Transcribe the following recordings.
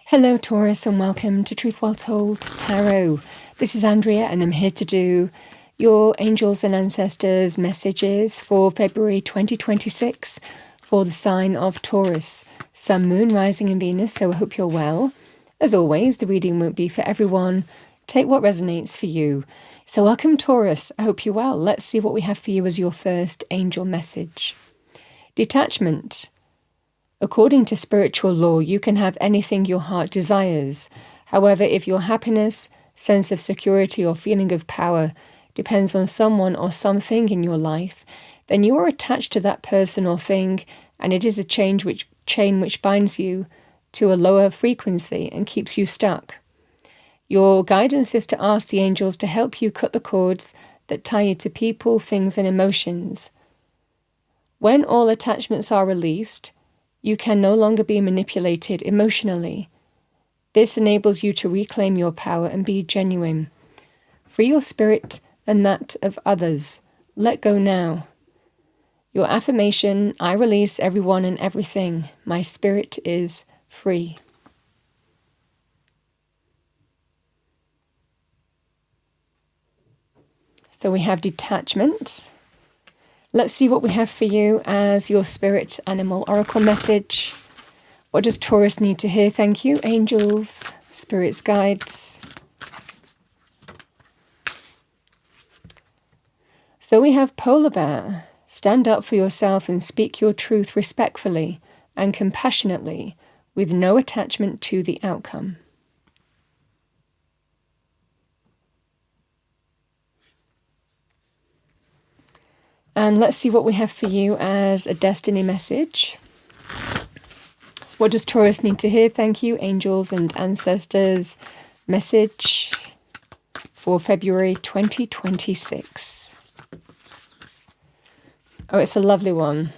Hello Taurus and welcome to Truth Well Told Tarot. This is Andrea and I'm here to do your angels and ancestors messages for February 2026 for the sign of Taurus, Sun, Moon, Rising and Venus, so I hope you're well. As always, the reading won't be for everyone. Take what resonates for you. So welcome Taurus, I hope you're well. Let's see what we have for you as your first angel message. Detachment. According to spiritual law, you can have anything your heart desires. However, if your happiness, sense of security or feeling of power depends on someone or something in your life, then you are attached to that person or thing, and it is a chain which binds you to a lower frequency and keeps you stuck. Your guidance is to ask the angels to help you cut the cords that tie you to people, things and emotions. When all attachments are released, you can no longer be manipulated emotionally. This enables you to reclaim your power and be genuine. Free your spirit and that of others. Let go now. Your affirmation: I release everyone and everything. My spirit is free. So we have detachment. Let's see what we have for you as your spirit animal oracle message. What does Taurus need to hear? Thank you, angels, spirits, guides. So we have polar bear. Stand up for yourself and speak your truth respectfully and compassionately with no attachment to the outcome. And let's see what we have for you as a destiny message. What does Taurus need to hear? Thank you, angels and ancestors message for February 2026. Oh, it's a lovely one.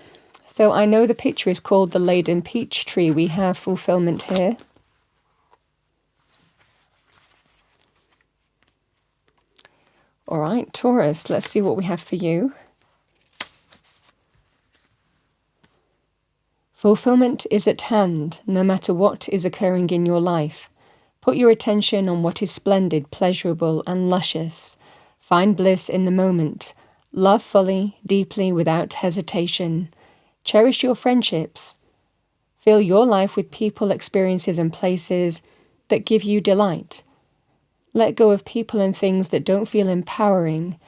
So I know the picture is called the Laden Peach Tree. We have fulfillment here. All right, Taurus, let's see what we have for you. Fulfillment is at hand, no matter what is occurring in your life. Put your attention on what is splendid, pleasurable, and luscious. Find bliss in the moment. Love fully, deeply, without hesitation. Cherish your friendships. Fill your life with people, experiences, and places that give you delight. Let go of people and things that don't feel empowering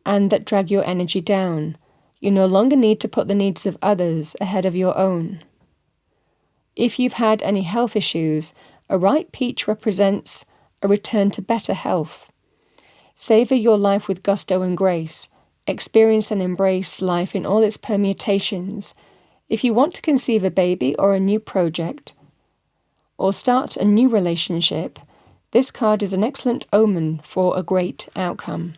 and that drag your energy down. You no longer need to put the needs of others ahead of your own. If you've had any health issues, a ripe peach represents a return to better health. Savor your life with gusto and grace. Experience and embrace life in all its permutations. If you want to conceive a baby or a new project, or start a new relationship, this card is an excellent omen for a great outcome.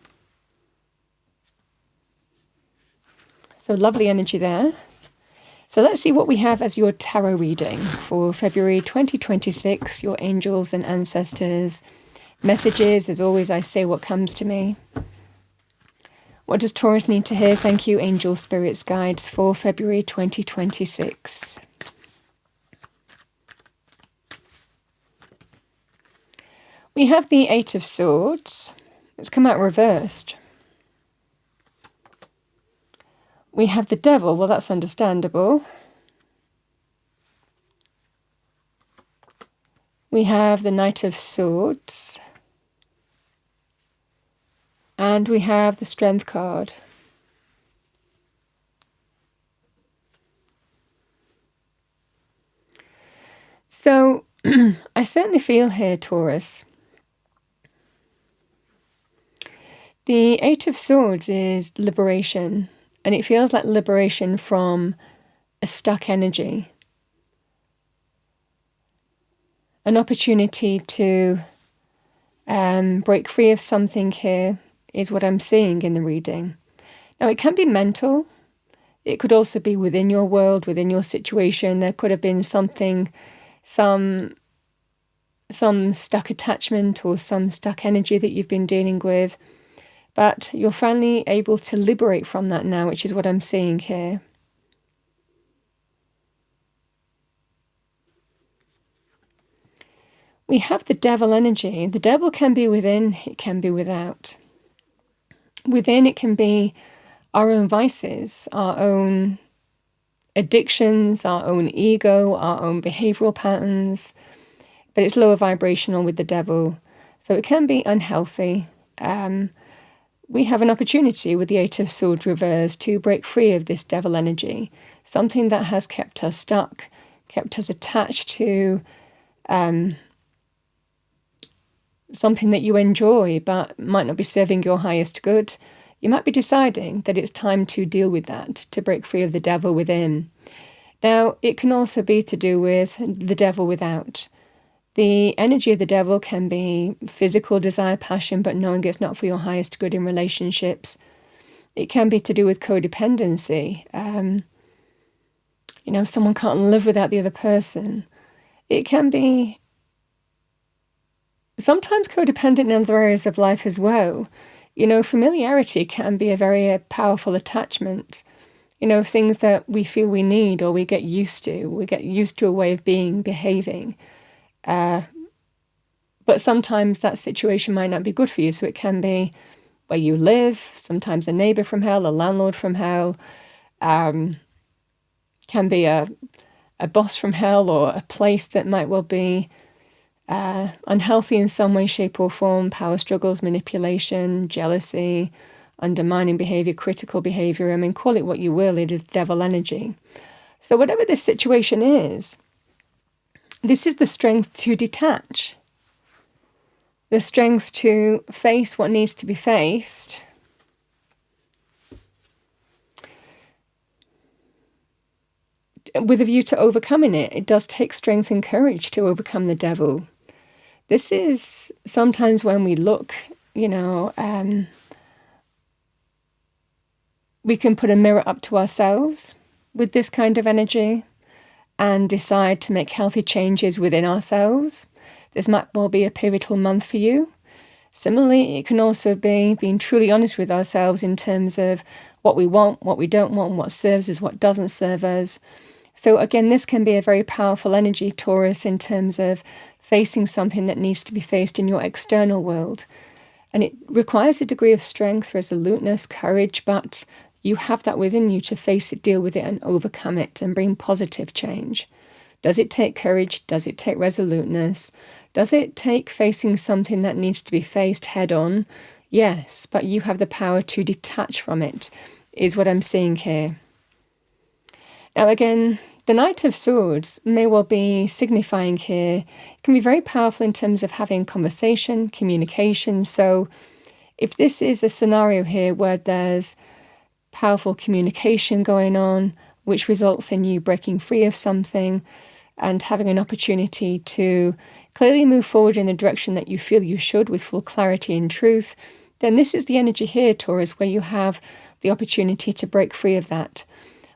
So lovely energy there. So let's see what we have as your tarot reading for February 2026, your angels and ancestors messages. As always, I say what comes to me. What does Taurus need to hear? Thank you, angel, spirits, guides for February 2026. We have the Eight of Swords. It's come out reversed. We have the Devil. Well, that's understandable. We have the Knight of Swords. And we have the Strength card. So, I certainly feel here, Taurus, the Eight of Swords is liberation. And it feels like liberation from a stuck energy. An opportunity to break free of something here is what I'm seeing in the reading. Now, it can be mental. It could also be within your world, within your situation. There could have been something, some stuck attachment or some stuck energy that you've been dealing with. But you're finally able to liberate from that now, which is what I'm seeing here. we have the devil energy. The devil can be within, it can be without. Within, it can be our own vices, our own addictions, our own ego, our own behavioral patterns, but it's lower vibrational with the devil. So it can be unhealthy. We have an opportunity with the Eight of Swords reversed to break free of this devil energy, something that has kept us stuck, kept us attached to something that you enjoy but might not be serving your highest good. You might be deciding that it's time to deal with that, to break free of the devil within. Now, it can also be to do with the devil without. The energy of the devil can be physical desire, passion, but knowing it's not for your highest good in relationships. It can be to do with codependency. Someone can't live without the other person. It can be sometimes codependent in other areas of life as well. Familiarity can be a very powerful attachment. Things that we feel we need or we get used to. We get used to a way of being, behaving. But sometimes that situation might not be good for you. So it can be where you live, sometimes a neighbour from hell, a landlord from hell, can be a boss from hell, or a place that might well be unhealthy in some way, shape or form, power struggles, manipulation, jealousy, undermining behaviour, critical behaviour. Call it what you will, it is devil energy. So whatever this situation is, this is the strength to detach, the strength to face what needs to be faced, with a view to overcoming it. It does take strength and courage to overcome the devil. This is sometimes when we look, we can put a mirror up to ourselves with this kind of energy and decide to make healthy changes within ourselves. This might well be a pivotal month for you. Similarly, it can also be being truly honest with ourselves in terms of what we want, what we don't want, what serves us, what doesn't serve us. So again, this can be a very powerful energy, Taurus, in terms of facing something that needs to be faced in your external world. And it requires a degree of strength, resoluteness, courage, but you have that within you to face it, deal with it, and overcome it and bring positive change. Does it take courage? Does it take resoluteness? Does it take facing something that needs to be faced head on? Yes, but you have the power to detach from it, is what I'm seeing here. Now again, the Knight of Swords may well be signifying here, it can be very powerful in terms of having conversation, communication. So if this is a scenario here where there's powerful communication going on, which results in you breaking free of something and having an opportunity to clearly move forward in the direction that you feel you should with full clarity and truth, then this is the energy here, Taurus, where you have the opportunity to break free of that.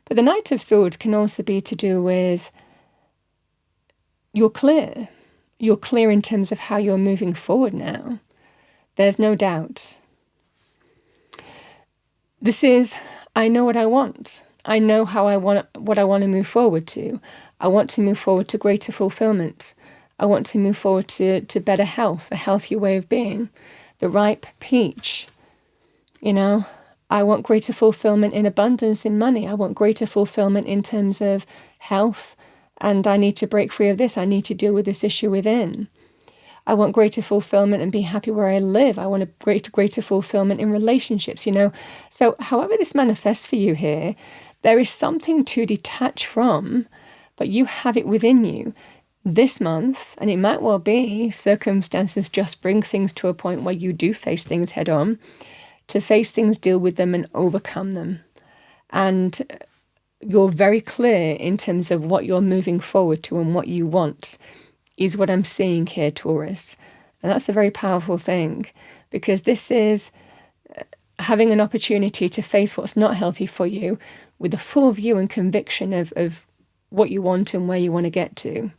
But the Knight of Swords can also be to do with you're clear. You're clear in terms of how you're moving forward now. There's no doubt. This is, I know what I want. I know how I want, what I want to move forward to. I want to move forward to greater fulfillment. I want to move forward to better health, a healthier way of being, the ripe peach. I want greater fulfillment in abundance in money. I want greater fulfillment in terms of health, and I need to break free of this. I need to deal with this issue within. I want greater fulfillment and be happy where I live. I want a greater fulfillment in relationships, So however this manifests for you here, there is something to detach from, but you have it within you this month, and it might well be circumstances just bring things to a point where you do face things head on, to face things, deal with them, and overcome them. And you're very clear in terms of what you're moving forward to and what you want, is what I'm seeing here, Taurus. And that's a very powerful thing, because this is having an opportunity to face what's not healthy for you with a full view and conviction of what you want and where you want to get to.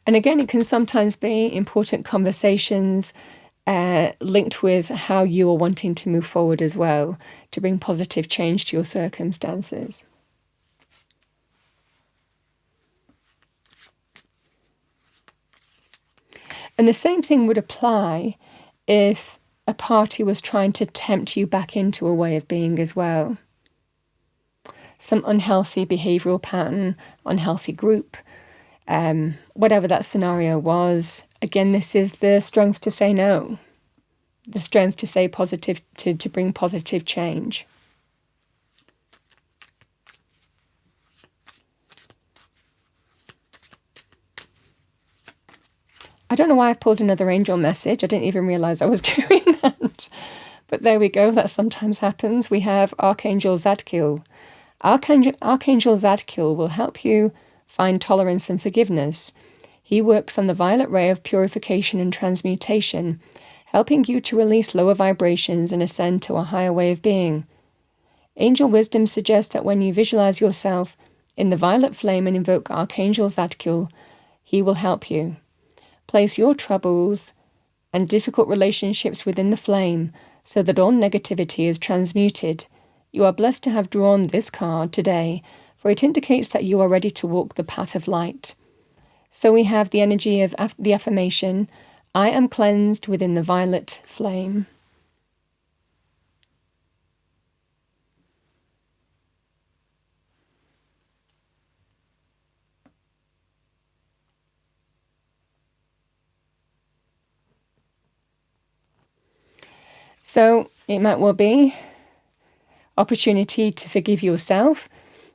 And again, it can sometimes be important conversations linked with how you are wanting to move forward as well, to bring positive change to your circumstances. And the same thing would apply if a party was trying to tempt you back into a way of being as well. Some unhealthy behavioural pattern, unhealthy group, whatever that scenario was. Again, this is the strength to say no, the strength to say positive, to bring positive change. I don't know why I've pulled another angel message. I didn't even realise I was doing that. But there we go, that sometimes happens. We have Archangel Zadkiel. Archangel Zadkiel will help you find tolerance and forgiveness. He works on the violet ray of purification and transmutation, helping you to release lower vibrations and ascend to a higher way of being. Angel wisdom suggests that when you visualize yourself in the violet flame and invoke Archangel Zadkiel, he will help you. Place your troubles and difficult relationships within the flame so that all negativity is transmuted. You are blessed to have drawn this card today, for it indicates that you are ready to walk the path of light. So we have the energy of the affirmation, I am cleansed within the violet flame. So it might well be opportunity to forgive yourself,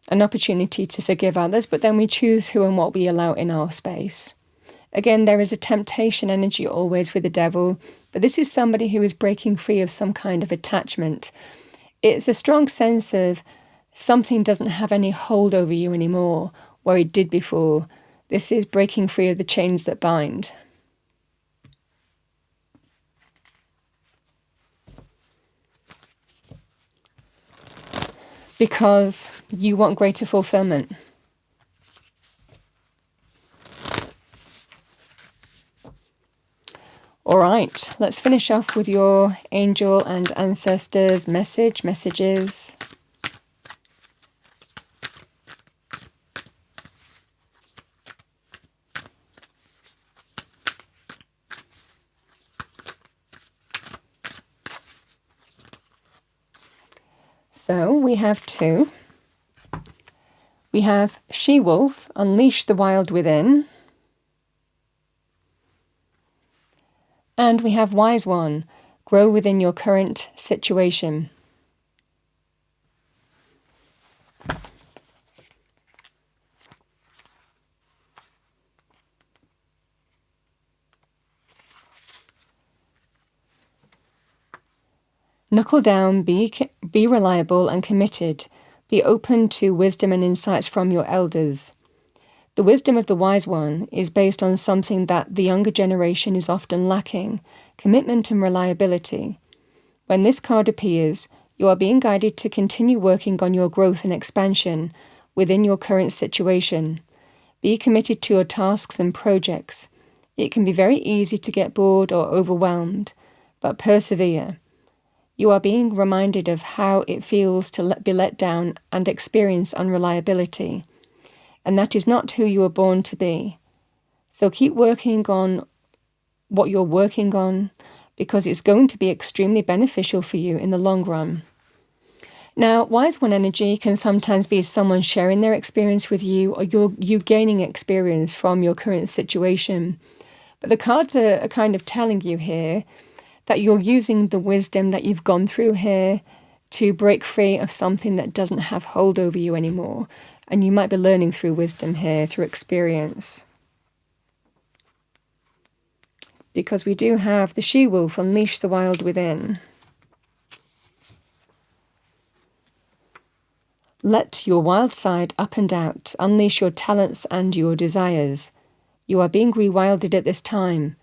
an opportunity to forgive others, but then we choose who and what we allow in our space. Again, there is a temptation energy always with the devil, but this is somebody who is breaking free of some kind of attachment. It's a strong sense of something doesn't have any hold over you anymore, where it did before. This is breaking free of the chains that bind. Because you want greater fulfillment. All right, let's finish off with your angel and ancestors messages. So we have two. We have She-Wolf, unleash the wild within. And we have Wise One, grow within your current situation. Knuckle down, be reliable and committed. Be open to wisdom and insights from your elders. The wisdom of the wise one is based on something that the younger generation is often lacking, commitment and reliability. When this card appears, you are being guided to continue working on your growth and expansion within your current situation. Be committed to your tasks and projects. It can be very easy to get bored or overwhelmed, but persevere. You are being reminded of how it feels to be let down and experience unreliability, and that is not who you were born to be. So keep working on what you're working on, because it's going to be extremely beneficial for you in the long run. Now, Wise One energy can sometimes be someone sharing their experience with you, or you gaining experience from your current situation. But the cards are kind of telling you here that you're using the wisdom that you've gone through here to break free of something that doesn't have hold over you anymore. And you might be learning through wisdom here, through experience. Because we do have the She-Wolf, unleash the wild within. Let your wild side up and out, unleash your talents and your desires. You are being rewilded at this time.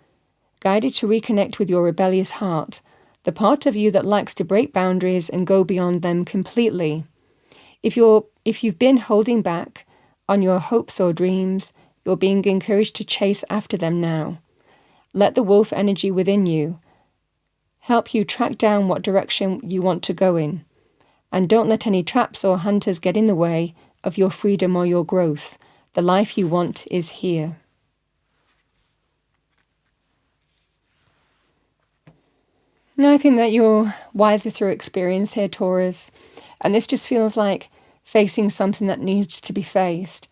Guided to reconnect with your rebellious heart, the part of you that likes to break boundaries and go beyond them completely. If you've been holding back on your hopes or dreams, you're being encouraged to chase after them now. Let the wolf energy within you help you track down what direction you want to go in. And don't let any traps or hunters get in the way of your freedom or your growth. The life you want is here. Now, I think that you're wiser through experience here, Taurus. And this just feels like facing something that needs to be faced.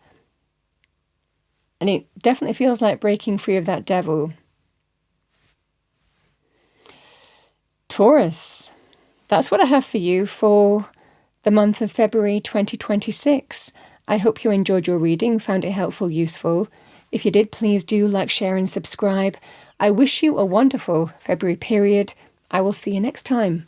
And it definitely feels like breaking free of that devil. Taurus, that's what I have for you for the month of February 2026. I hope you enjoyed your reading, found it helpful, useful. If you did, please do like, share and subscribe. I wish you a wonderful February period. I will see you next time.